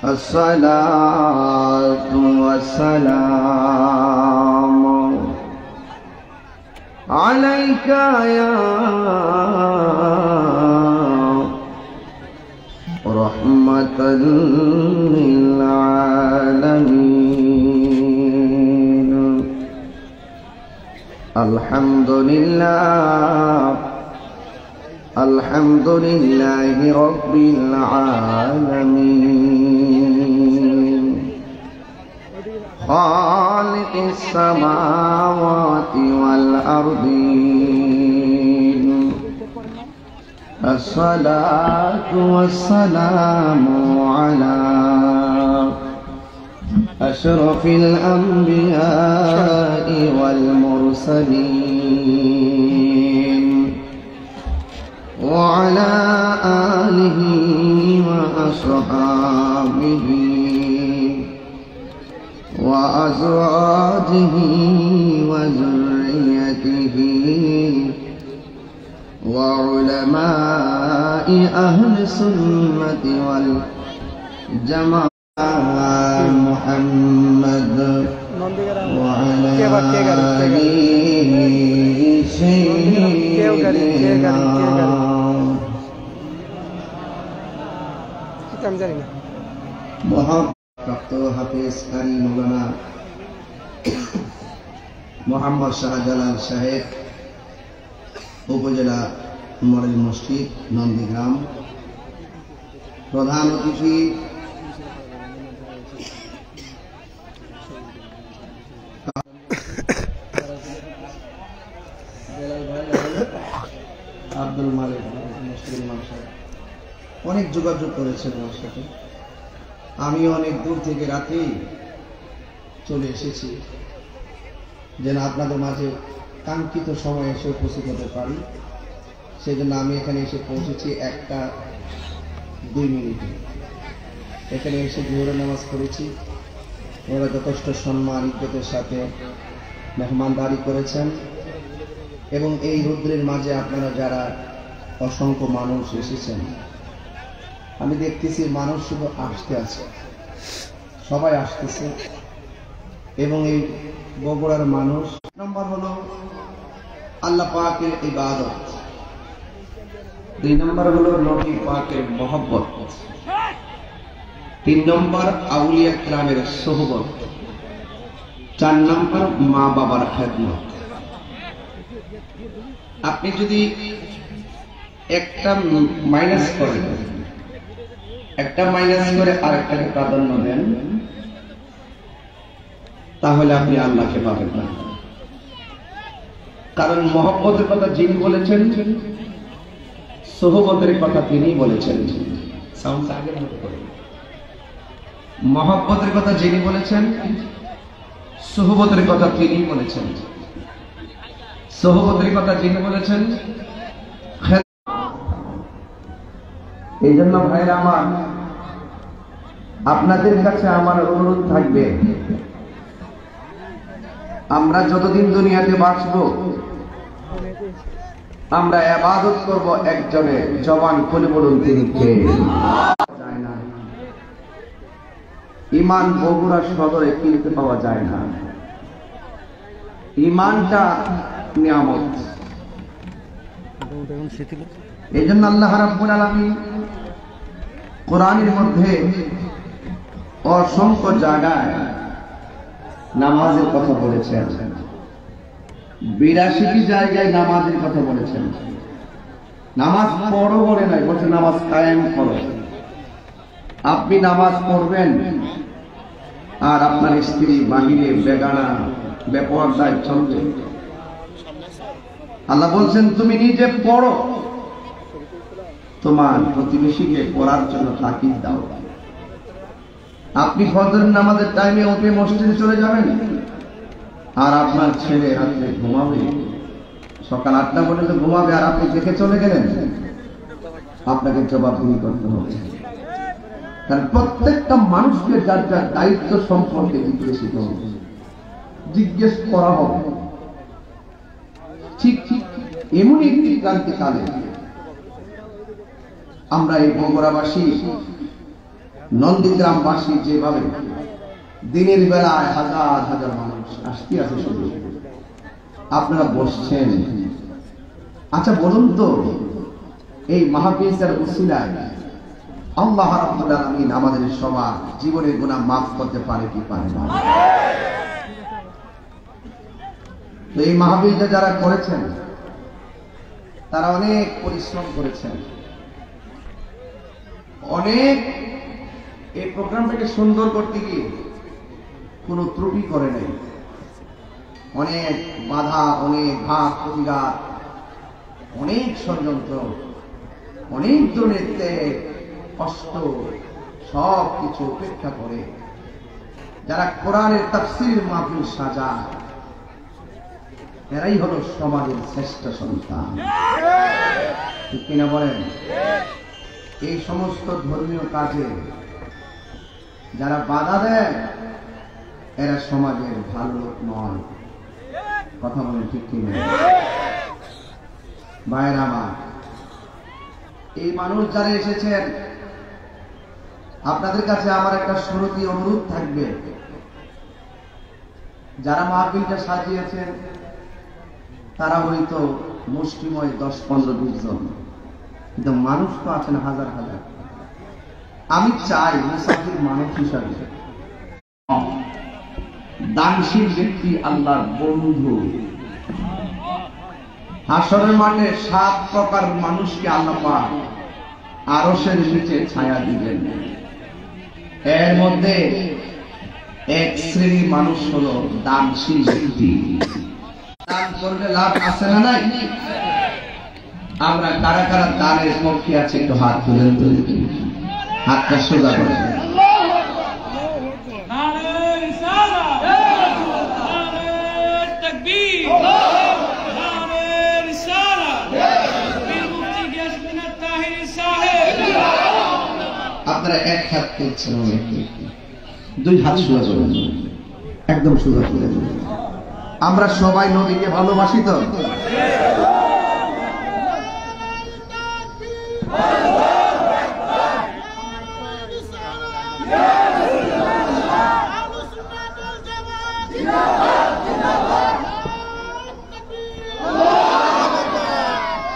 الصلاة والسلام عليك يا رحمة للعالمين. الحمد لله الحمد لله رب العالمين خالق السماوات والأرضين. الصلاة والسلام على أشرف الأنبياء والمرسلين وعلى آله وأصحابه وأزواجه وذريته وعلماء أهل السنة والجماعة محمد وعلى آله سيدنا হাফেজ কারি মৌলানা মোহাম্মদ শাহজালাল সাহেব, উপজেলা মডেল মসজিদ নন্দীগ্রাম। প্রধান অতিথি আব্দুল মালিক অনেক যোগাযোগ করেছেন আমার সাথে। আমি অনেক দূর থেকে রাতেই চলে এসেছি যেন আপনাদের মাঝে কাঙ্ক্ষিত সময়ে এসে উপস্থিত হতে পারি। সেই জন্য আমি এখানে এসে পৌঁছেছি 1টা 2 মিনিটে। এখানে এসে জোহরের নামাজ পড়েছি। ওরা যথেষ্ট সম্মান ইজ্জতের সাথে মেহমানদারি করেছেন এবং এই রৌদ্রের মাঝে আপনারা যারা অসংখ্য মানুষ এসেছেন, আমি দেখতেছি মানুষ শুধু আসতে আছে, সবাই আসতেছে। এবং এই বগুড়ার মানুষ নম্বর হলো আল্লাহ পাকের ইবাদত, 2 নম্বর হলো নবী পাকের মহব্বত, 3 নম্বর আউলিয়া কিরামের সোহবত, 4 নম্বর মা বাবার খেদমত। আপনি যদি একটা মাইনাস করেন, একটা মাইনাস করে আরেকটাকে প্রাধান্য দেন, তাহলে আপনি আল্লাহকে পাবেন না। কারণ মহব্বতের কথা যিনি বলেছেন, সোহবতের কথা তিনি বলেছেন। মহব্বতের কথা যিনি বলেছেন, সোহবতের কথা তিনি বলেছেন। সোহবতের কথা যিনি বলেছেন। এই জন্য ভাইরা আমার, আপনাদের কাছে আমার অনুরোধ থাকবে, আমরা যতদিন দুনিয়াতে বাঁচবো আমরা ইবাদত করব একজনের। জবান খুলে বলুন তিনি কে? যায় না। ঈমান বগুড়া সদরে কিনতে পাওয়া যায় না। ঈমানটা নিয়ামত। এই জন্য আল্লাহ রাব্বুল আলামিন কোরআনের মধ্যে অসংখ্য জায়গায় নামাজের কথা বলেছেন। 82টি জায়গায় নামাজের কথা বলেছেন। নামাজ পড়ো বলে নাই, বলছে নামাজ কায়েম করো। আপনি নামাজ পড়বেন আর আপনার স্ত্রী বাহিরে বেগানা বেপরদায় চলবে। আল্লাহ বলছেন তুমি নিজে পড়ো, তোমার প্রতিবেশীকে পড়ার জন্য তাকিদ দাও। আপনি ফজরের নামাজের টাইমে উঠে মসজিদে চলে যাবেন আর আপনার ছেলে রাত্রে ঘুমাবে, সকাল 8টা পর্যন্ত ঘুমাবে, আর আপনি দেখে চলে গেলেন, আপনাকে জবাবদিহি করতে হবে। কারণ প্রত্যেকটা মানুষকে যার যার দায়িত্ব সম্পর্কে জিজ্ঞেস করা হবে। ঠিক ঠিক এমনই একটি ক্রান্তিকালে আমরা এই বগুড়াবাসী নন্দীগ্রামবাসী যেভাবে দিনের বেলায় হাজার হাজার মানুষ আসতে আছে, শুধু আপনারা বসছেন। আচ্ছা বলুন তো, এই মাহফিলের উসিলায় আল্লাহ রাব্বুল আলামিন আমাদের সবার জীবনের গুনাহ মাফ করতে পারে কি পারে না? এই মাহফিলটা যারা করেছেন তারা অনেক পরিশ্রম করেছেন, অনেক এই প্রোগ্রামটাকে সুন্দর করতে গিয়ে কোনো ত্রুটি করে নাই। অনেক বাধা, অনেক ঘাত প্রতিঘাত, অনেক ষড়যন্ত্র, অনেক ধরনের কষ্ট, সব কিছু উপেক্ষা করে যারা কোরআনের তাফসীর মাহফিল সাজায়, এরাই হলো সমাজের শ্রেষ্ঠ সন্তান। ঠিক কিনা বলেন? এই সমস্ত ধর্মীয় কাজে যারা বাধা দেয় এরা সমাজের ভালো লোক নয়। কথা বলেন ঠিক কিনা? ভাইয়েরা আমার, এই মানুষ যারা এসেছেন, আপনাদের কাছে আমার একটা শুরুতে অনুরোধ থাকবে, যারা মাহফিলটা সাজিয়েছেন তারা হয়তো মুষ্টিময় 10-15-20 জন, কিন্তু মানুষ তো আছেন হাজার হাজার। আমি চাই মুসাফির মানুষ হিসাবে দানশীল ব্যক্তি আল্লাহর বন্ধু। হাসরের মাঠে 7 প্রকার মানুষকে আল্লাহ পাক আরশের নিচে ছায়া দিবেন। এর মধ্যে এক শ্রেণীর মানুষ হলো দানশীল ব্যক্তি। দান করলে লাভ আছে না নাই? আমরা কারা কারা দানের পক্ষে আছে একটু হাত তুলে তুলি, হাতটা সোজা করে। আপনারা এক হাত তুলছেন, 2 হাত সোজা করুন, একদম সোজা করে। আমরা সবাই নবীকে ভালোবাসি তো?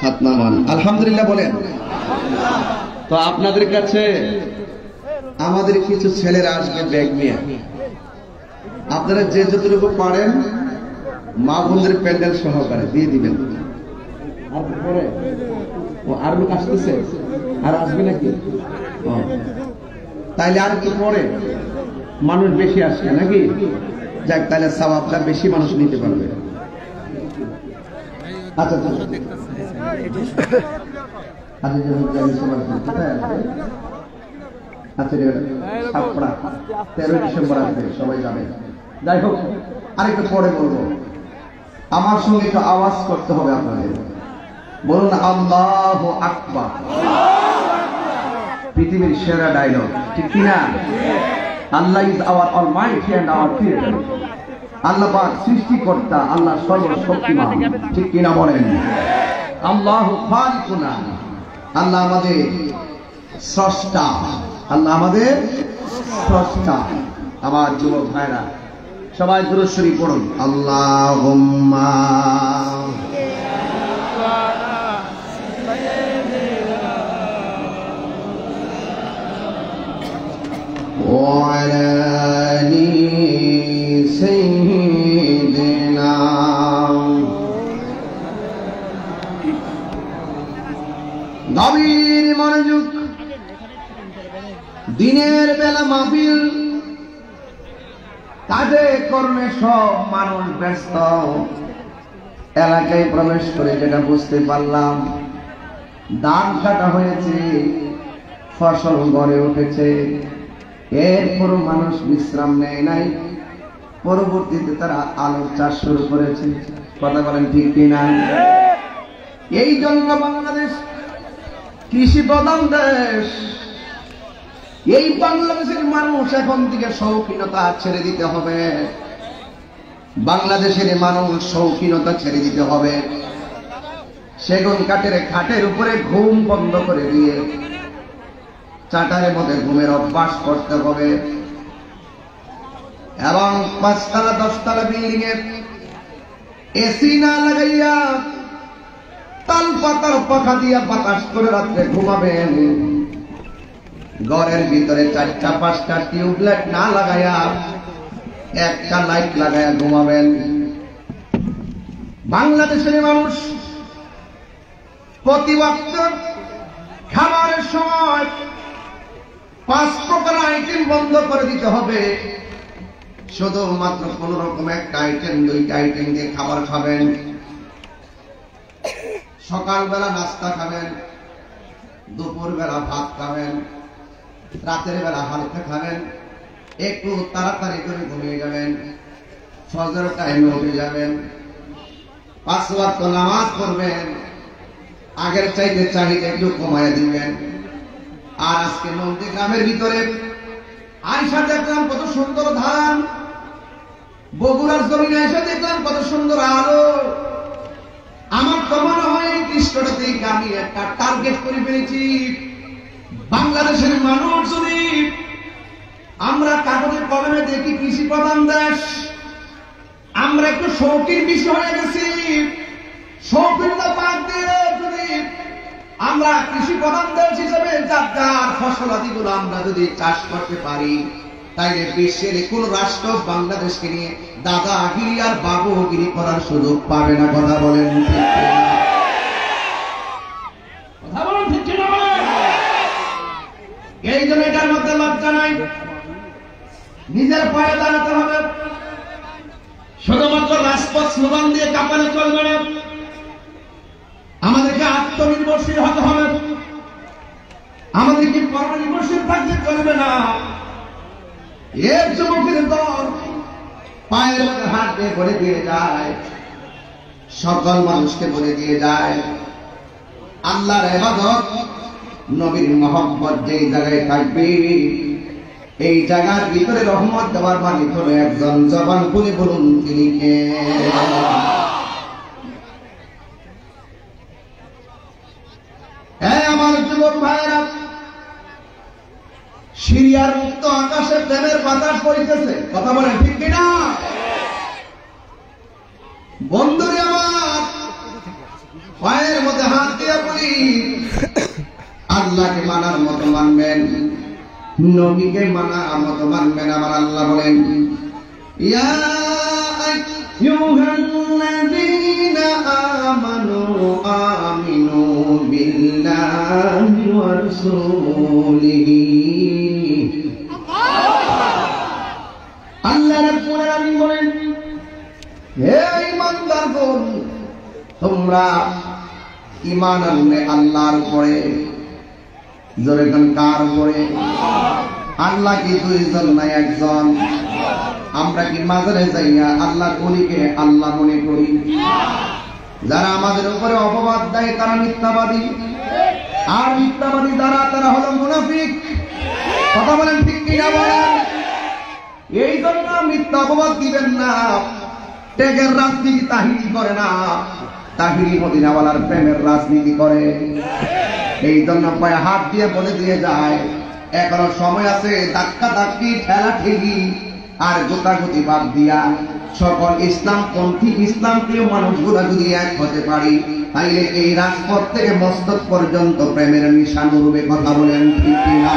হাত নামান, আলহামদুলিল্লাহ বলেন। তো আপনাদের কাছে আমাদের কিছু ছেলেরা আসবে ব্যাগ নিয়ে, আপনারা যে যতটুকু পারেন মা বোনদের প্যান্ডেল সহকারে দিয়ে দিবেন। আর লোক আসতেছে, আর আসবে নাকি? তাইলে আর একটু পরে মানুষ বেশি আসবে নাকি? যাক, তাহলে সওয়াবটা বেশি মানুষ নিতে পারবে। আচ্ছা আচ্ছা, 13 ডিসেম্বর আসবে, সবাই যাবে। যাই হোক, আরেকটু পরে বলবো। আমার সঙ্গে একটু আওয়াজ করতে হবে আপনাদের। বলুন আল্লাহু আকবার। পৃথিবীর সেরা ডায়লগ, ঠিক কিনা? Allah is our almighty and our creator. আল্লাহ পাক সৃষ্টিকর্তা, আল্লাহ সর্বশক্তিমান, ঠিক কিনা বলেন? আল্লাহু খালিকুনা, আল্লাহ আমাদের স্রষ্টা, আল্লাহ আমাদের স্রষ্টা। আমার যুবক ভাইরা সবাই দুরূদ শরীফ পড়ুন। আল্লাহুম্মা ওয়া আলা আলি সাইয়্যিদিনা। গভীর মনোযোগ। দিনের বেলা মাহফিল, কাজে কর্মে সব মানুষ ব্যস্ত। এলাকায় প্রবেশ করে যেটা বুঝতে পারলাম, ধান কাটা হয়েছে, ফসল গড়ে উঠেছে, এরপরও মানুষ বিশ্রাম নেয় নাই। পরবর্তীতে তারা আলুর চাষ শুরু করেছে। কথা বলেন ঠিক কিনা? এই জন্য বাংলাদেশ কৃষি প্রধান দেশ। এই বাংলাদেশের মানুষ এখন থেকে শৌখিনতা ছেড়ে দিতে হবে। বাংলাদেশের মানুষ শৌখিনতা ছেড়ে দিতে হবে। সেগুন কাঠের খাটের উপরে ঘুম বন্ধ করে দিয়ে চাটারের মধ্যে ঘুমের অভ্যাস করতে হবে এবং 5 তলা 10 তলা বিল্ডিং এ এসি না লাগাইয়া তাল পাতার পাখা দিয়া বাতাস করে রাত্রে ঘুমাবেন। ঘরের ভিতরে 4টা 5টা টিউবলাইট না লাগাইয়া একটা লাইট লাগাইয়া ঘুমাবেন। বাংলাদেশের মানুষ প্রতি ওয়াক্ত খাবারের সময় 5 প্রকার আইটেম বন্ধ করে দিতে হবে। শুধুমাত্র কোন রকম একটা আইটেম 2টা আইটেম দিয়ে খাবার খাবেন। সকালবেলা নাস্তা খাবেন, দুপুরবেলা ভাত খাবেন, রাতের বেলা হালকা খাবেন, একটু তাড়াতাড়ি করে ঘুমিয়ে যাবেন, ফজর টাইমে উঠে যাবেন, 5 ওয়াক্ত নামাজ পড়বেন, আগের চাইতে চাহিদা একটু কমায় দিবেন। আর আজকে নন্দীগ্রামের ভিতরে আয়সা দেখলাম কত সুন্দর ধান, বগুড়ার জমিনে আয়সা দেখলাম কত সুন্দর আলো। আমার তো মনে হয় এই দৃশ্যটাতে আমি একটা টার্গেট করে ফেলেছি। বাংলাদেশের মানুষ যদি আমরা কাগজে কলমে দেখি কৃষি প্রধান দেশ, আমরা একটু শৌখিন বিষয় হয়ে গেছি। শৌখিনতা বাদ দিয়ে যদি আমরা কৃষি প্রধান দেশ হিসেবে যার ফসলাদিগুলো আমরা যদি চাষ করতে পারি, তাইলে বিশ্বের কোন রাষ্ট্র বাংলাদেশকে নিয়ে দাদাগিরি আর বাবুগিরি করার সুযোগ পাবে না। কথা বলেন ঠিক কিনা? কথা বলেন ঠিক কিনা? এই জন্য এটার মধ্যে লজ্জা নাই, নিজের পায়ে দাঁড়াতে হবে। শুধুমাত্র রাজপথ স্লোগান দিয়ে কাঁপালে চলবে না, আমাদেরকে আত্মনির্ভরশীল হতে হবে। আমাদেরকে পরনির্ভরশীল থাকতে চলবে না। এক যুবকের দল পায়ের মধ্যে হাত দিয়ে বলে দিয়ে যায়, সকল মানুষকে বলে দিয়ে যায়, আল্লাহর ইবাদত নবীর মহব্বত যেই জায়গায় থাকবে, এই জায়গার ভিতরে রহমত দেওয়ার মালিক হলো একজন। জবান খুলে বলুন তিনি কে? আমার যুবক ভাইয়েরা, সিরিয়ার মুক্ত আকাশে প্রেমের বাতাস বইতেছে। কথা বলেন ঠিক কিনা? বন্ধুরে আমার, পায়ের মধ্যে হাত দিয়ে বলি, আল্লাহকে মানার মতো মানবেন, নবীকে মানার মতো মানবেন। আমার আল্লাহ বলেন, ইয়া আইয়ুহাল্লাযীনা আমানু আমিনু বিল্লাহি ওয়া রাসূলিহি। আল্লাহ রাব্বুল আলামিন বলেন, হে ঈমানদারগণ, তোমরা ঈমান আনলে আল্লাহর উপরে। জোরে কোন কার উপরে? আল্লাহ কি দুইজন না একজন? আমরা কি মাজারে যাইয়া আল্লাহ বলিকে আল্লাহ মনে করি? যারা আমাদের উপরে অপবাদ দেয় তারা মিথ্যাবাদী, আর মিথ্যাবাদী যারা তারা হলো মুনাফিক। কথা বলেন ঠিক কিনা বলেন? এই জন্য মিথ্যা অপবাদ দিবেন না। ত্যাগের রাজনীতি তাহিরি করে না, তাহিরি মদিনাওয়ালার প্রেমের রাজনীতি করে। এই জন্য পায়ে হাত দিয়ে বলে দিয়ে যায়, এখনো সময় আছে। ধাক্কা ধাক্কি, ঠেলা ঠেলি আর গোতাগুতি বাদ দিয়া সকল ইসলামপন্থী ইসলাম প্রিয় মানুষগুলা যদি এক হতে পারি, তাইলে এই রাজপথ থেকে মস্তক পর্যন্ত প্রেমের নিশান উড়বে। কথা বলেন ঠিক কিনা?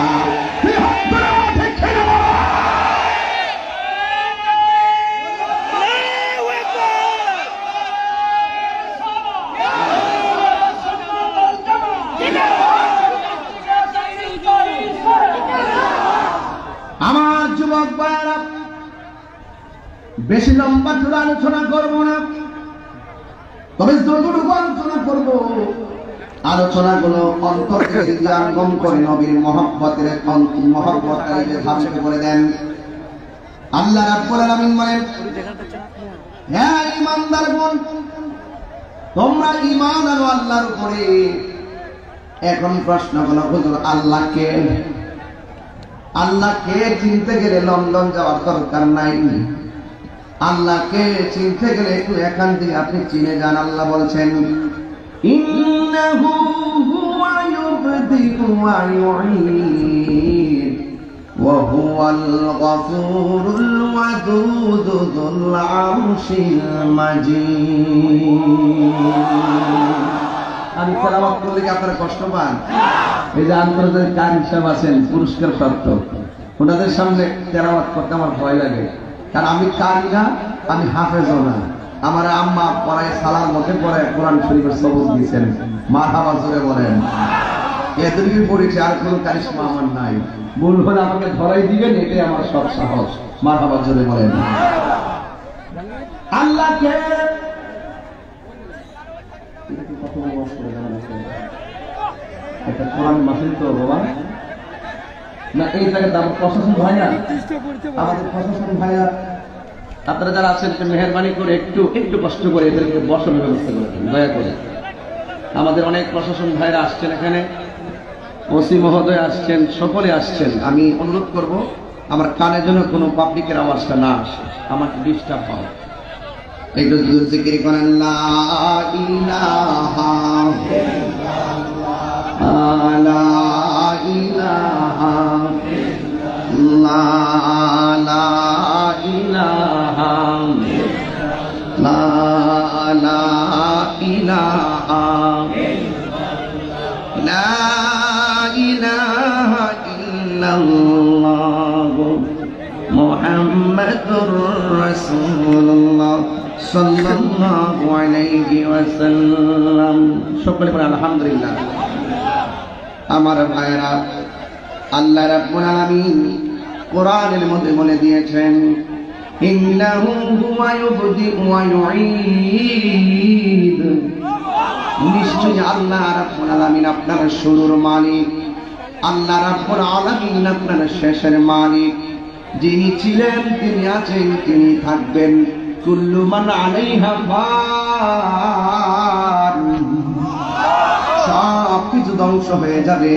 আমার যুবক ভাইয়েরা, বেশি লম্বা চূড়া আলোচনা করবো না, তবে যতটুকু আলোচনা করবো আলোচনাগুলো অন্তর থেকে জানগম করে নবীর মহব্বতের ধারণ করে দেন। আল্লাহ রাব্বুল আলামিন বলেন, হে ঈমানদারগণ, তোমরা ঈমান আনো আল্লাহর উপরে। এখন প্রশ্ন হলো, হুজুর আল্লাহ কে? আল্লাহকে চিনতে গেলে লন্ডন যাওয়ার দরকার নাই। আল্লাহকে চিনতে গেলে একটু এখান থেকে আপনি চিনে যান। আল্লাহ বলছেন, ইন্নাহু হুয়া يبدئ ويعيد وهو الغفور الودود ذو العرش المجيد আমি তেলাওয়াত করলে কি আপনারা কষ্ট পান? এই যে আন্তর্জাতিক কারি সাহেব আছেন পুরস্কার প্রাপ্ত, ওনাদের সামনে তেলাওয়াত করতে আমার ভয় লাগে, কারণ আমি কারি না, আমি হাফেজও না। আমার আম্মা পড়ায় সালার মধ্যে পড়ে কোরআন শরীফের সবক দিয়েছেন, মারহাবা জোরে বলেন। এদেরকে পড়েছে, আর কোনো কারিশমা আমার নাই। ভুল হলে আমাকে ধরাই দিবেন, এটাই আমার সব সাহস। মারহাবা জোরে বলেন। আল্লাহকে একটা কোরআন মাসিল তো বাবা না, এই জায়গাটা আমার প্রশাসন ভাইয়া, আমাদের প্রশাসন ভাইয়া আপনারা যারা আছেন মেহরবানি করে একটু একটু কষ্ট করে এদেরকে বসানোর ব্যবস্থা করবেন দয়া করে। আমাদের অনেক প্রশাসন ভাইরা আসছেন, এখানে ওসি মহোদয় আসছেন, সকলে আসছেন। আমি অনুরোধ করব আমার কানে যেন কোনো পাবলিকের আওয়াজটা না আসে, আমাকে ডিস্টার্ব হয়। একটু জিকির করেন লা ইলাহা লা ইলাহা লা ইলাহা লা ইলাহা লা ইলাহা ইল্লাল্লাহ মুহাম্মাদুর রাসূলুল্লাহ সাল্লাল্লাহু আলাইহি ওয়াসাল্লাম। সকলে বলেন আলহামদুলিল্লাহ। আমার ভাইরা, আল্লাহ রাব্বুল আলামিন কোরআনের মধ্যে বলে দিয়েছেন, ইন্নাহু হুয়া ইউবদিউ ওয়া ইউঈদ। নিশ্চয়ই আল্লাহ রাব্বুল আলামিন আপনার শুরুর মালিক, আল্লাহ রাব্বুল আলামিন আপনার শেষের মালিক। যিনি ছিলেন, তিনি আছেন, তিনি থাকবেন। কুল্লু মান আলাইহা ফান, সব কিছু ধ্বংস হয়ে যাবে।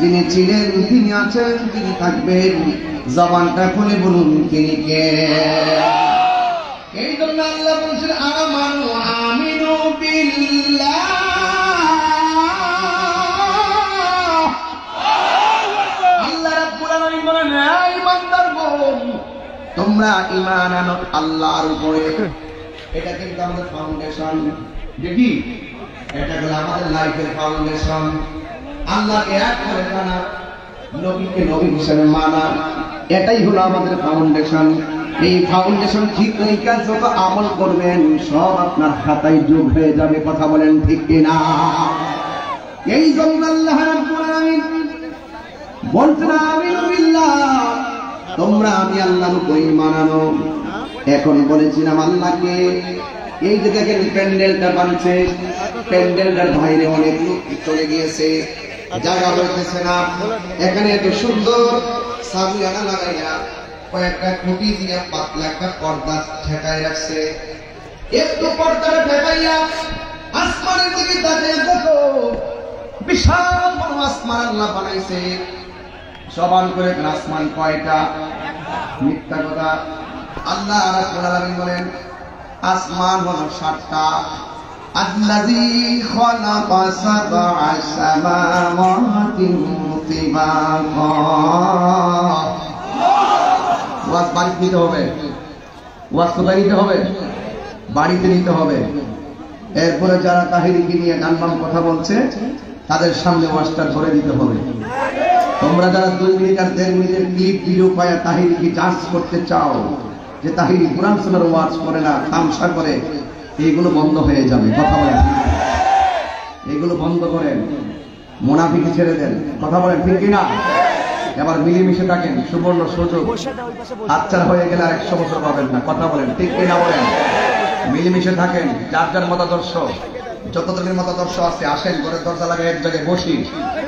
যিনি ছিলেন, তিনি আছেন, তিনি থাকবেন। জবানটা খুলে বলুন তিনি কে? এই জন্য আল্লাহ বলছেন আমানু আমিনু বিল্লাহ। আল্লাহ রাব্বুল আলামিন বলেন, এই ইমানদারগণ, তোমরা ঈমান আনো আল্লাহর উপরে। এটা কিন্তু আমাদের ফাউন্ডেশন। দেখি, এটা হলো আমাদের লাইফের ফাউন্ডেশন। আল্লাহকে এক করে জানা, নবীকে নবী হিসেবে মানা, এটাই হলো আমাদের ফাউন্ডেশন। এই ফাউন্ডেশন ঠিক রেখে যত আমল করবেন, সব আপনার খাতায় যোগ হয়ে যাবে। কথা বলেন ঠিক কিনা? এই জন্য আল্লাহ রাব্বুল আলামিন বলছেন আমিনু বিল্লাহ, তোমরা আমি আল্লাহর উপরে ঈমান আনো। এখন বলেছিলাম আল্লাহকে। এই যে দেখেন প্যান্ডেলটা বানছে, প্যান্ডেলটার বাইরে অনেক লোক চলে গিয়েছে, জায়গা হইতেছে না। এখানে এত সুন্দর সামিয়ানা লাগাইয়া কয়েকটা খুঁটি দিয়ে পাতলা একটা পর্দা ঠেকায় রাখছে। একটু পর্দাটা ঠেকাইয়া আসমানের দিকে তাকিয়ে দেখো, বিশাল বড় আসমান আল্লাহ বানাইছে। সবান করে আসমান কয়টা? মিথ্যা কথা। আল্লাহ রাব্বুল আলামিন বলেন আসমান হলো 7টা। আল্লাযী খালাকা সাবআ সামাওয়াতিন তিবাকা। ওয়াজ বাড়িতে নিতে হবে, ওয়াজ কোথায় নিতে হবে? বাড়িতে নিতে হবে। এরপরে যারা তাহিরিকে নিয়ে গানবাম কথা বলছে, তাদের সামনে ওয়াজটা ধরে দিতে হবে। তোমরা যারা 2 মিনিট আর 1.5 মিনিটের ক্লিপ ভিডিও পায়া তাহিরিকে জাজ করতে চাও যে তাহিরি কোরআন সুন্নাহর ওয়াজ করে না, তামসা করে, এইগুলো বন্ধ হয়ে যাবে। কথা বলেন, এগুলো বন্ধ করেন, মুনাফিকি ছেড়ে দেন। কথা বলেন ঠিক কিনা? এবার মিলেমিশে থাকেন, সুবর্ণ সুযোগ। হাতছাড়া হয়ে গেলে আর 100 বছর পাবেন না। কথা বলেন ঠিক কিনা? বলেন মিলেমিশে থাকেন। যার যার মতাদর্শ, যত দলের মতাদর্শ আছে, আসেন ঘরের দরজা লাগায় এক জায়গায় বসি,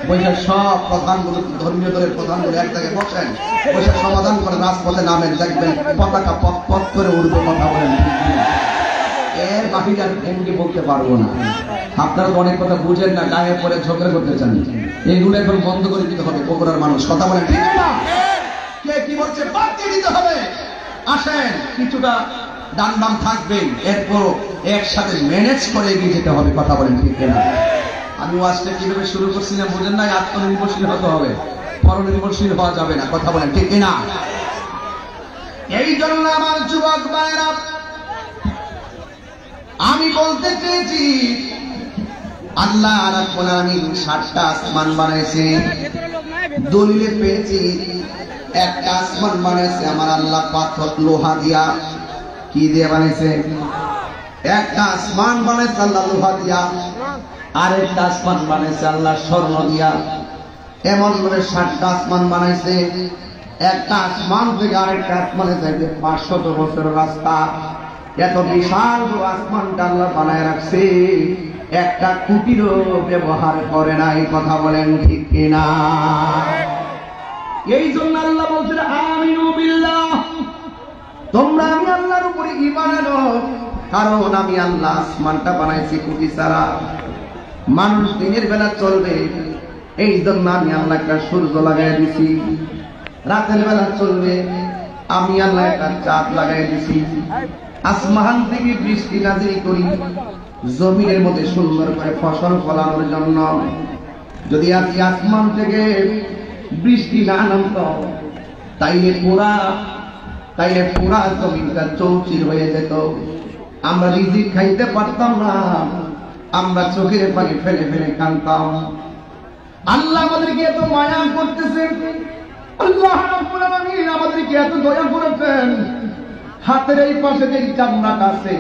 বসে সব প্রধানগুলো, ধর্মীয় দলের প্রধানগুলো এক জায়গায় বসেন, বসে সমাধান করে রাজপথে নামেন, দেখবেন পতাকা পথ পথ করে উঠবে। কথা বলেন এর বাকি আর ভেঙ্গে বলতে পারবো না। আপনারা তো অনেক কথা বুঝেন না, গায়ে পরে ঝগড়া করতে চান। এইগুলো এখন বন্ধ করে দিতে হবে বগুড়ার মানুষ। কথা বলেন ঠিক না? কে কি বলছে বাদ দিয়ে দিতে হবে। আসেন, কিছুটা ডান বাম থাকবেন, এরপর একসাথে ম্যানেজ করে এগিয়ে যেতে হবে। কথা বলেন ঠিক না? আমি ওয়াজটা কিভাবে শুরু করছিলাম বুঝেন না? আত্মনির্ভরশীল হতে হবে, পরনির্ভরশীল হওয়া যাবে না। কথা বলেন ঠিক কিনা? এই জন্য আমার যুবক ভাইরা, আমি বলতে চেয়েছি আল্লাহ রাব্বুল আলামিন 7টা আসমান বানাইছে। দলিলে পেয়েছি একটা আসমান বানাইছে আমার আল্লাহ পাথর লোহা দিয়া। কি দিয়ে বানাইছে? একটা আসমান বানাইছে আল্লাহ লোহা দিয়া, আরেকটা আসমান বানাইছে আল্লাহ স্বর্ণ দিয়া। এমন করে 7টা আসমান বানাইছে। একটা আসমান থেকে আরেকটা আসমানে যাইতে 500 বছরের রাস্তা। এত বিশাল আসমানটা আল্লাহ বানায় রাখছে, একটা খুঁটিরও ব্যবহার করে নাই। কথা বলেন ঠিক কিনা? এই জন্য আল্লাহ বলছেন আমিনু বিল্লাহ, তোমরা আমি আল্লাহর উপরে ঈমান আনো, কারণ আমি আল্লাহ আসমানটা বানাইছি খুঁটি ছাড়া। মানুষ দিনের বেলা চলবে, এই জন্য আমি আল্লাহ একটা সূর্য লাগাই দিছি। রাতের বেলা চলবে, আমি আল্লাহ একটা চাঁদ লাগাই দিছি। আসমান থেকে বৃষ্টি নাজিল করি জমিনের মধ্যে সুন্দর করে ফসল ফলানোর জন্য। যদি আজকে আসমান থেকে বৃষ্টি না নামতো, তাইলে পুরা জমিনটা চৌচির হয়ে যেত। আমরা রিজিক খাইতে পারতাম না, আমরা চোখের পানি ফেলে ফেলে কাঁদতাম। আল্লাহ আমাদেরকে এত মায়া করতেছেন, আল্লাহ রাব্বুল আলামিন আমাদেরকে এত দয়া করেছেন। হাতের এই পাশে যে চামড়াটা আছে,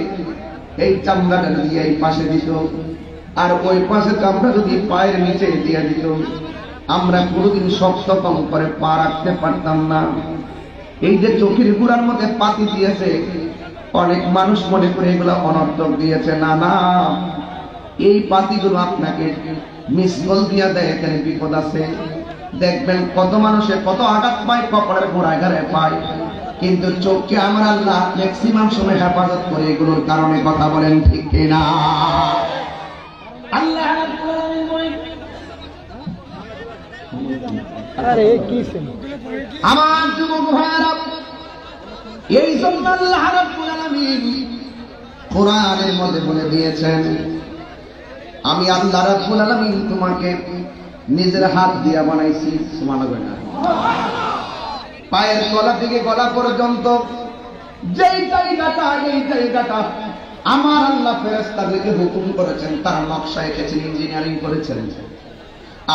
এই চামড়াটা যদি এই পাশে দিত, আর ওই পাশে চামড়া যদি পায়ের নিচে দিয়ে দিত, আমরা কোনোদিন শক্ত কম করে পা রাখতে পারতাম না। এই যে চোখের গুড়ার মধ্যে পাতি দিয়েছে, অনেক মানুষ মনে করে এগুলো অনর্থক দিয়েছে। না না, এই পাতিগুলো আপনাকে মিস কল দিয়া দেয়, এখানে বিপদ আছে। দেখবেন কত মানুষে কত আঘাত পায়, কপালের গোড়াঘাড়ে পায়, কিন্তু চোখকে আমার আল্লাহ ম্যাক্সিমাম সময় হেফাজত করে এগুলোর কারণে। কথা বলেন ঠিক কিনা? আল্লাহ আমার যুবক ভাইরা, এই জন্য আল্লাহ রাব্বুল আলামিন কোরআনের মধ্যে বলে দিয়েছেন, আমি আল্লাহ রাব্বুল আলামিন তোমাকে নিজের হাত দিয়া বানাইছি। সুবহানাল্লাহ। পায়ের তলা থেকে গলা পর্যন্ত যেই জায়গাটা আমার আল্লাহ ফেরেশতাদেরকে হুকুম করেছেন, তারা নকশা এঁকেছেন, ইঞ্জিনিয়ারিং করেছেন।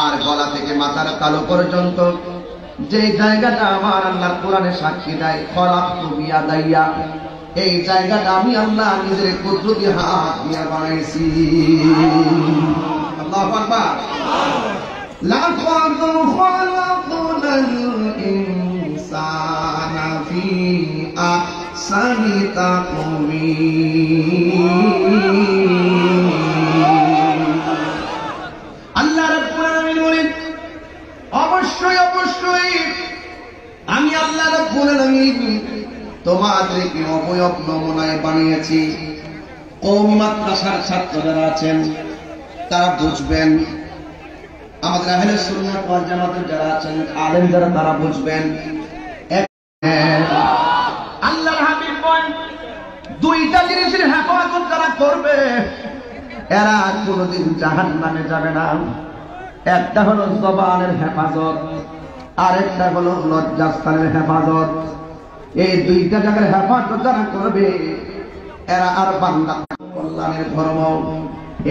আর গলা থেকে মাথার তালু পর্যন্ত যে জায়গাটা আমার আল্লাহর কোরআনে সাক্ষী দেয়, খলাকতু বিয়াদাইয়া, এই জায়গাটা আমি আল্লাহ নিজের কুদরতি হাত দিয়া বানাইছি। আল্লাহু আকবার। লাকাদ খালাকনাল ইনসানা ফি আহসানি তাকওয়িম। আল্লাহ রাব্বুল আলামিন বলেন, অবশ্যই আমি আল্লাহ রাব্বুল আলামিন তোমাদেরকে অবয়ব নমুনায় বানিয়েছি। কওমি মাদ্রাসার ছাত্র যারা আছেন তারা বুঝবেন, আমাদের আহলে সুন্নাত ওয়াল জামাতের যারা আছেন আলেম যারা, তারা বুঝবেন। আল্লাহর হাবিব বলেন, দুইটা জিনিসের হেফাজত যারা করবে এরা কোনোদিন জাহান্নামে যাবে না। একটা হলো জবানের হেফাজত, আরেকটা হলো লজ্জাস্থানের হেফাজত। এই দুইটা জায়গার হেফাজত যারা করবে এরা আর বান্দা কল্যাণের ধর্ম।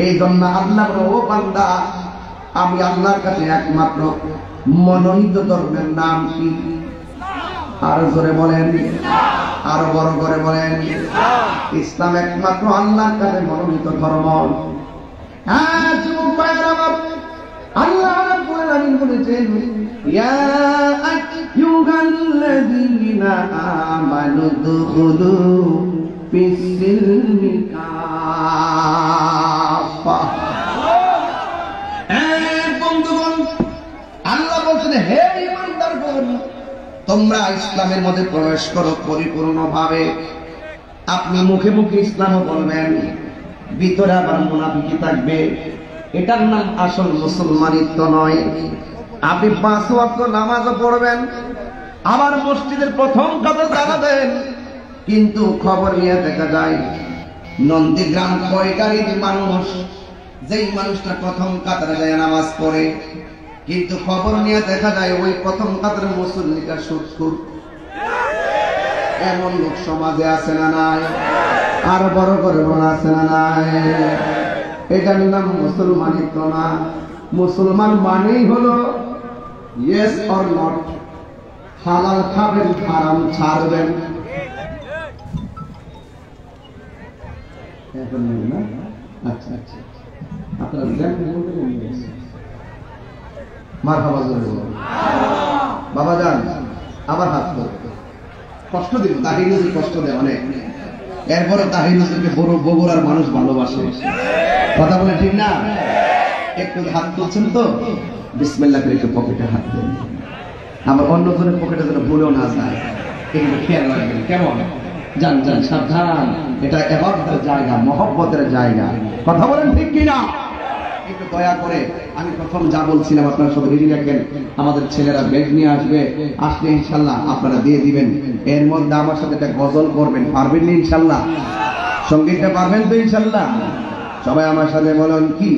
এই জন্য আল্লাহ বলে, ও বান্দা, আমি আল্লাহর কাছে একমাত্র মনোনীত ধর্মের নাম কি? আর জোরে বলেন, আরো বড় করে বলেন, ইসলাম একমাত্র আল্লাহর কাছে মনোনীত ধর্ম। হ্যাঁ যুবক ভাইরা, আল্লাহ রাব্বুল আলামিন বলেছেন, ইয়া আইয়ুহাল্লাযীনা আমানু দুখুলু ফিস-সিলমি কাফা। বন্ধুগণ, আল্লাহ বলছেন, হে ঈমানদারগণ, তোমরা ইসলামের মধ্যে প্রবেশ করো পরিপূর্ণভাবে। আপনি মুখে মুখে ইসলামও বলবেন, ভিতরে আবার মুনাফিকি থাকবে। এটার নাম আসল মুসলমানিত্ব নয়। আপনি 5 ওয়াক্ত নামাজও পড়বেন, আবার মসজিদের প্রথম কাজে দাঁড়াবেন, কিন্তু খবর নিয়ে দেখা যায় নন্দীগ্রাম কয়গাড়ির মানুষ যেই মানুষটা প্রথম কাতারে যায় নামাজ পড়ে, কিন্তু খবর নিয়ে দেখা যায় ওই প্রথম কাতারের মুসল্লিটা সুদখোর। এমন লোক সমাজে আছে না নাই? আর বড় করে মনে আছে না নাই? এটার নাম মুসলমানিত্ব না। মুসলমান মানেই হলো ইয়েস অর নট, হালাল খাবেন, হারাম ছাড়বেন। আচ্ছা আচ্ছা, আপনারা মারহাবা জোরে বলুন। বাবা যান, আবার হাত করবে। কষ্ট দিল, তাহির নজরুল কষ্ট দেয় অনেক। এরপরে তাহির নজরুলকে বড় বগুড়ার মানুষ ভালোবাসে। কথা বলে ঠিক না? একটু হাত তুলছেন তো, বিসমিল্লাহ করে একটু পকেটে হাত দেন। আবার অন্য জনের পকেটে যেন ভুলেও না যায়, এগুলো খেয়াল রাখবেন। কেমন? যান যান, সাবধান। এটা ইবাদতের জায়গা, মহব্বতের জায়গা। কথা বলেন ঠিক কিনা? একটু দয়া করে, আমি প্রথম যা বলছিলাম আপনারা সবাই রেডি রাখেন। আমাদের ছেলেরা ব্যাগ নিয়ে আসবে, আসলে ইনশাল্লাহ আপনারা দিয়ে দিবেন। এর মধ্যে আমার সাথে একটা গজল করবেন, পারবেন না ইনশাল্লাহ? সঙ্গীতটা পারবেন তো ইনশাল্লাহ? সবাই আমার সাথে বলেন। কি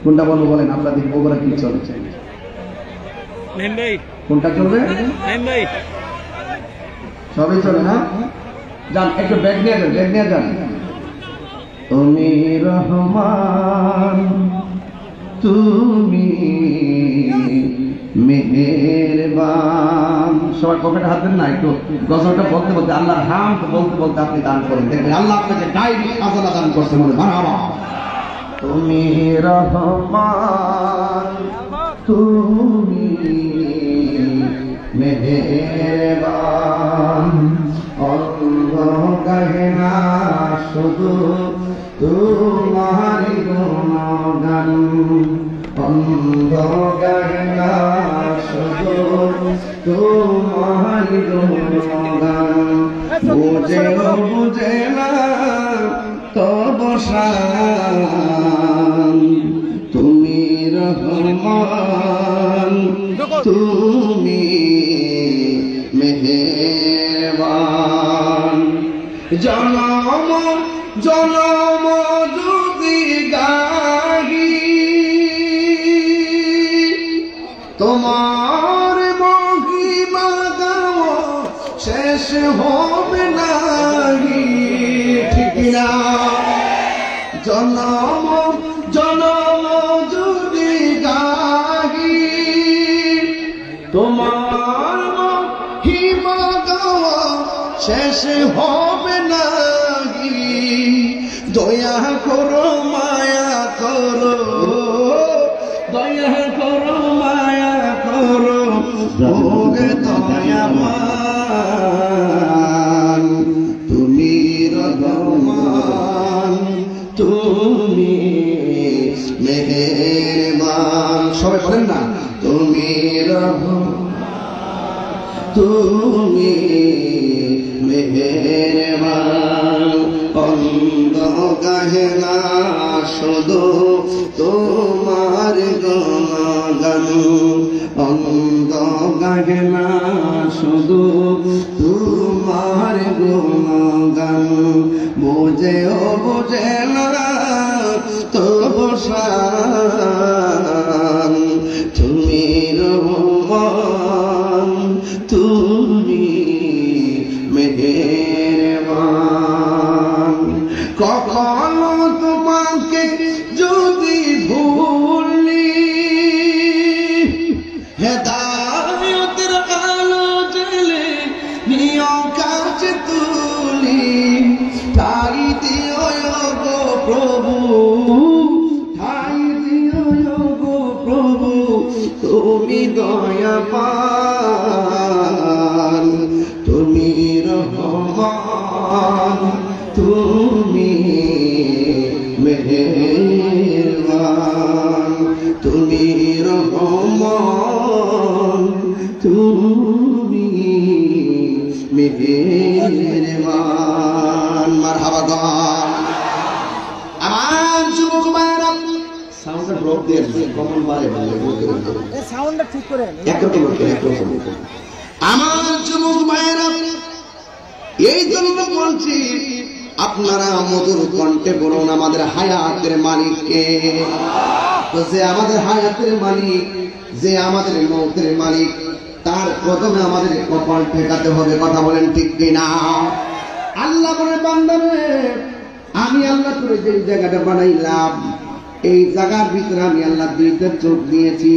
কোনটা বলবো বলেন? আপনাদের বগুড়া কি চলছে? কোনটা চলবে? সবই চলে না? যান, একটু ব্যাগ নিয়ে যান, ব্যাগ নিয়ে যান। তুমি রহমান, তুমি মেহেরবান। সবাই পকেটে হাত দেন না, একটু গজলটা বলতে বলতে, আল্লাহর হাম বলতে বলতে আপনি দান করেন, দেখবেন আল্লাহ আপনাকে ডাইরেক্ট খাজানা দান করছে। মনে মারহাবা। তুমি রহমান, তুমি মেহেরবান, অন্ধ গহনা শুধু তোমারি গুণগান, অন্ধ গহনা শুধু তোমারি গুণগান। বুঝেও বুঝে না তব শান, তুমি রহমান, তুমি মেহেরবান। জনম জনম যদি গাহি তোমার মহিমা গাও, শেষ হবে নাহি। ঠিক না? জনম জনম যদি গাহি তোমার মহিমা গাও, শেষ হবে নাহি। দয়া করো, মায়া করো, দয়া করো, মায়া করো, ওরে দয়াবান। তুমি রহমান, তুমি মেহেরবান। সবাই বলেন না, তুমি রহমান, তুমি মেহেরবান। অন্ধ গহনা শুধু তোমার গুণগান, অন্ধ গহনা শুধু তোমার গুণগান। বুঝেও বুঝে না তবু শান, তুমি রহমান, তুমি মেহেরবান। কখনো তোমাকে যদি ভুলি, হেদায়েতের আলো জ্বেলে নিয়ম কাছে তুলি। ঠাই দিও গো প্রভু, ঠাই দিও গো প্রভু, তুমি দয়াবান। তুমি রহমান, তুমি মেহেরবান। তুমি রহমান, তুমি মেহেরবান। মারহাবা গান। আমার যুবক ভাইরা, সাউন্ডটা ড্রপ দিয়ে কমন বাড়ে ভালো এই সাউন্ডটা ঠিক করে একরকম করে একরকম। আমার যুবক ভাইরা, এই জন্য বলছি আপনারা মধুর কণ্ঠে বলুন আমাদের হায়াতের মালিককে। তো যে আমাদের হায়াতের মালিক, যে আমাদের মৌতের মালিক, তার প্রথমে আমাদের কপাল ঠেকাতে হবে। কথা বলেন ঠিক কিনা? আল্লাহ বলে বান্দারে, আমি আল্লাহ তোরে যে জায়গাটা বানাইলাম, এই জায়গার ভিতরে আমি আল্লাহ দুইটা চোখ দিয়েছি।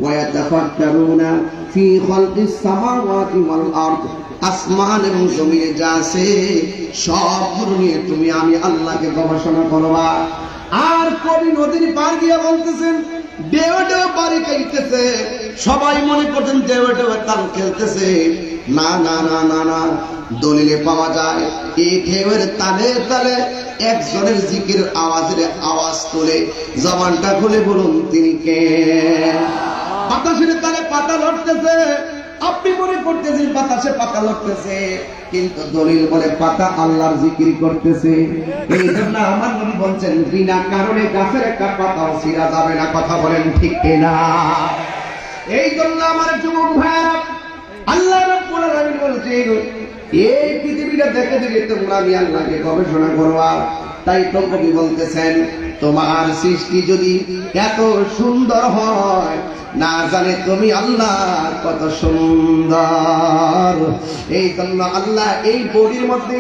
ওয়ায়াতাফাক্কারুনা ফি খালকিস সামাওয়াতি ওয়াল আরদ, আসমান এবং জমিনে যা আছে সবগুলো নিয়ে তুমি আমি আল্লাহকে গবেষণা করবা। আর কবি নদীর পার গিয়ে বলতেছেন, ঢেউ ঢেউ পারে খেলতেছে, সবাই মনে করছেন ঢেউ ঢেউ তাল খেলতেছে। না না না না না, দলিলে পাওয়া যায় এই ঢেউয়ের তালে তালে একজনের জিকির আওয়াজ তুলে জবানটা খুলে বলুন তিনি কে? বাতাসের তালে পাতা লড়তেছে, আপনি মনে করতেছেন বাতাসে পাতা লড়তেছে, কিন্তু দলিল বলে পাতা আল্লাহর জিকির করতেছে। এই জন্য আমার নবী বলছেন, বিনা কারণে গাছের একটা পাতাও ছিঁড়া যাবে না। কথা বলেন ঠিক কিনা? এই জন্য আমার যুবক ভাইরা, আল্লাহ রাব্বুল আলামিন বলছেন, এই পৃথিবীটা দেখে দেখে তোমরা আমি আল্লাহকে গবেষণা করবা। তাই তো কবি বলতেছেন, তোমার সৃষ্টি যদি এত সুন্দর হয়, না জানে তুমি আল্লাহ কত সুন্দর। এই জন্য আল্লাহ এই বডির মধ্যে,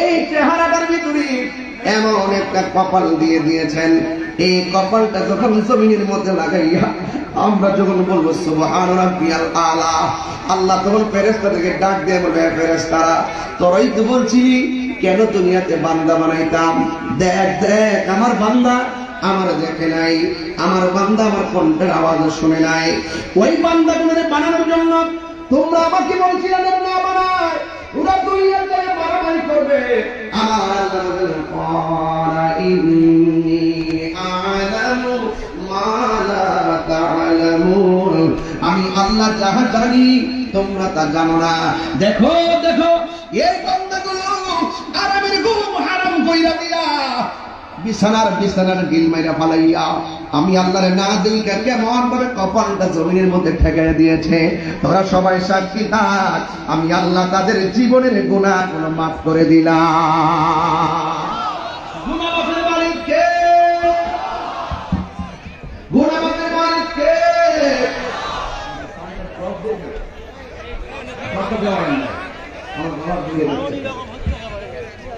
এই চেহারাটার ভিতরে এমন একটা কপাল দিয়ে দিয়েছেন। এই কপালটা যখন জমিনের মধ্যে লাগাইয়া আমরা যখন বলবো সুবহান রাব্বিয়াল আলা, আল্লাহ তখন ফেরেশতাদেরকে ডাক দিয়ে বলবে, ফেরেশতারা তোরাই তো বলছিলি কেন দুনিয়াতে বান্দা বানাইতাম, দেখ দেখ আমার বান্দা আমার দেখে নাই, আমার বান্দা আমার কণ্ঠের আওয়াজ শুনে নাই। ওই বান্দাগুলোকে বানানোর জন্য তোমরা আমাকে বলছিলে না বানায়, ওরা দুনিয়াতে বাড়াবাড়ি করবে। আমার আল্লাহ বলেন, ক্বালা ইন্নী আ'লামু মা লা তা'লামুন, আমি আল্লাহ যাহা জানি তোমরা তা জানো না। দেখো দেখো এই বান্দাগুলো আরামের ঘুম হারাম কইরা দিয়া, বিছানার গিল মাইরা ফালাইয়া আমি আল্লাহরে না দিলকে কেমন ভাবে কপালটা জমিনের মধ্যে ঠেকাইয়া দিয়েছে। তোরা সবাই সাক্ষী থাক, আমি আল্লাহ তাদের জীবনের গুনাহ গুলো মাফ করে দিলাম। গুনাহ মাফের মালিক কে? গুনাহ মাফের মালিক কে?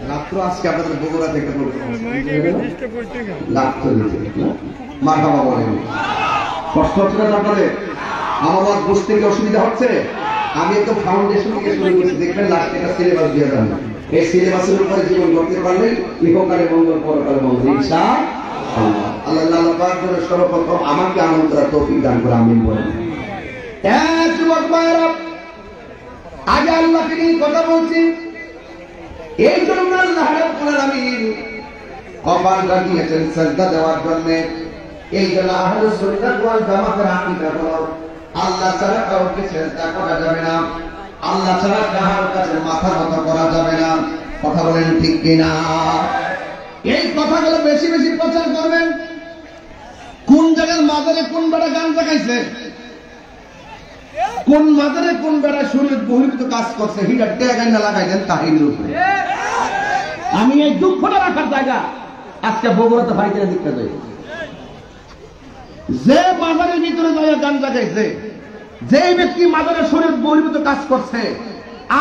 রাত্র আজকে আপনাদের বগুড়া থেকে মারহাবা বলেন। কষ্ট হচ্ছে না আপনাদের? আমার বুঝতে গিয়ে অসুবিধা হচ্ছে? আমি একটু ফাউন্ডেশন থেকে শুরু করেছি, দেখবেন লাস্টে একটা সিলেবাস দিয়ে দেন। এই সিলেবাসের উপরে জীবন করতে পারলে ইহকালে মঙ্গল পরকালে মঙ্গল ইনশাআল্লাহ। আল্লাহ পাক করে সর্বপ্রথম আমাকে আনন্দ তৌফিক দান করে আমিন বলেন। যুবক ভাইরা, আগে আল্লাহকে নিয়ে কথা বলছি। এই জন্য আল্লাহ রাব্বুল আলামিন কপালটা দিয়েছেন সিজদা দেওয়ার জন্য। এই জন্য আহলে সুন্নাত ওয়াল জামাতের আকীদা হলো আল্লাহ ছাড়া কাউকে সিজদা করা যাবে না, আল্লাহ ছাড়া কারোর কাছে মাথা নত করা যাবে না। কথা বলেন ঠিক কিনা? এই কথাগুলো বেশি বেশি প্রচার করবেন। কোন জায়গার মাজারে কোন বেটা গান দেখাইছে, কোন মাজারে কোন বেটা শরীর বহির্ভূত কাজ করছে, হিটা ট্যাগাই না লাগাই দেন তাহির উপরে। আমি এই দুঃখটা রাখার জায়গা আজকে বগুড়াতে ভাইকে দিকতে যাই, যে মাজারের ভিতরে যাইয়া গান লাগাইছে, যে ব্যক্তি মাজারের শরীর বহির্ভূত কাজ করছে,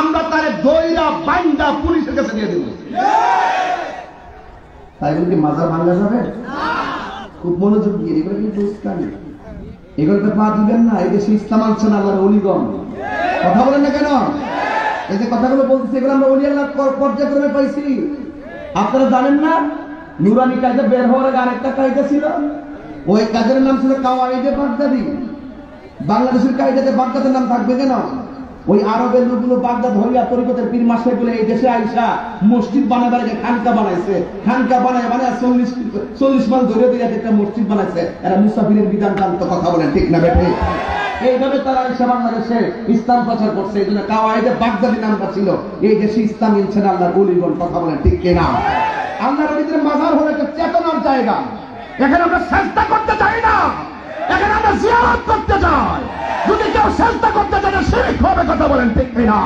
আমরা তারে দইরা বাইন্দা পুলিশের কাছে দিয়ে দেব। তাই বলে কি মাজার ভাঙা যাবে? খুব মনোযোগ দিয়ে এগুলো কিন্তু ইসলাম, এগুলোতে পা দিবেন না। এই দেশে ইসলাম আনছেন আল্লাহর ওলিগণ। কথা বলেন না কেন? এই যে কথাগুলো বলতেছি, এগুলো আমরা ওলি আল্লাহর পর্যায়ক্রমে পাইছি। আপনারা জানেন না, নুরানি কায়দা বের হওয়ার আগে আরেকটা কায়দা ছিল, ওই কাজের নাম ছিল কাওয়াইদে বাগদাদি। বাংলাদেশের কায়দাতে বাগদাদের নাম থাকবে কেন? ওই আরবের লোকগুলো বাগদাদ হইয়া তরিকতের পীর মাসে বলে এই দেশে আইসা মসজিদ বানাবার আগে খানকা বানাইছে। খানকা বানায় 40 মাস ধরে দিয়ে একটা মসজিদ বানাইছে। এরা মুসাফিরের বিধান জানতো। কথা বলেন ঠিক না বেঠে? এইভাবে তারা আইসা বাংলাদেশে ইসলাম প্রচার করছে। এই জন্য কাওয়াইদে বাগদাদি নামটা ছিল। এই দেশে ইসলাম ইনছেন আল্লাহর ওলিগণ। কথা বলেন ঠিক কিনা? আল্লাহর ওলিদের মাজার হলো একটা চেতনার জায়গা। এখানে আমরা চেষ্টা করতে চাই না, এখানে আমরা জিয়ারত করতে চাই। যদি কেউ চেষ্টা করতে চায় শিরক হবে। কথা বলেন ঠিক কিনা?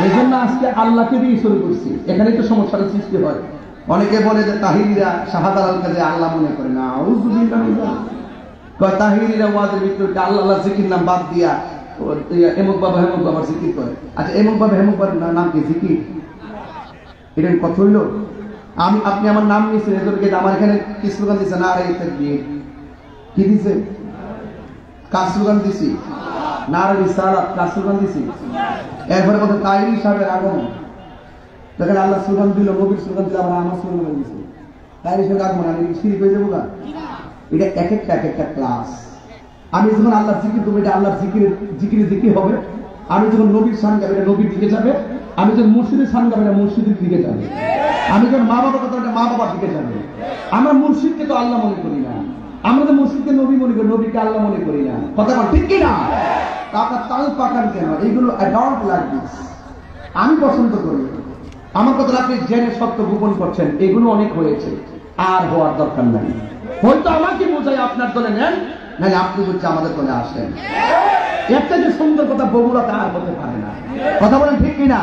এই জন্য আজকে আল্লাহকে দিয়ে শুরু করছি, এখানেই তো সমস্যার সৃষ্টি হয়। অনেকে বলে যে তাহিরিরা শাহজালালকে যে আল্লাহ মনে করে না, তাহিরিরা ওয়াজের ভিতরে আল্লাহ আল্লাহ জিকির নাম বাদ দিয়া এমুক বাবা হেমুক বাবার জিকির করে। আচ্ছা এমুক বাবা হেমুক বাবার নাম কি জিকির? এটা কথা হইল? আপনি আমার নাম নিয়েছেন, এদেরকে আমার এখানে কি স্লোগান দিচ্ছে? না রে কি দিছে? কার স্লোগান দিছি? না রে রিসালাত, কার স্লোগান দিছি? এরপরে কথা তাহিরি সাহেবের আগমন, দেখেন আল্লাহ স্লোগান দিল, নবীর স্লোগান দিল, আমরা আমার স্লোগান দিছি। তাহিরি সাহেবের আগমন আমি শিরিক হয়ে যাবো না? এটা এক একটা ক্লাস। আমি যখন আল্লাহ জিকির করবো, এটা আল্লাহর জিকির হবে। আমি যখন নবীর সান গাবো, এটা নবীর দিকে যাবে। আমি যখন মুর্শিদের সান গাবো, এটা মুর্শিদের দিকে যাবে। আমি যখন মা বাবার কথা, এটা মা বাবার দিকে যাবে। আমরা মুর্শিদকে তো আল্লাহ মনে করি না, আমরা তো মুর্শিদকে নবী মনে করি, নবীকে আল্লাহ মনে করি না। কথা বল ঠিক কিনা? আপনার তাল পাকান কেন? এইগুলো আই ডোন্ট লাইক দিস, আমি পছন্দ করি। আমার কথা আপনি জেনে সত্য গোপন করছেন, এগুলো অনেক হয়েছে, আর হওয়ার দরকার নাই। হয়তো আমাকে বোঝাই আপনার দলে নেন, নাহলে আপনি হচ্ছে আমাদের দলে আসেন। একটা যে সুন্দর কথা বগুড়াতে আর হতে পারে না। কথা বলেন ঠিক কিনা?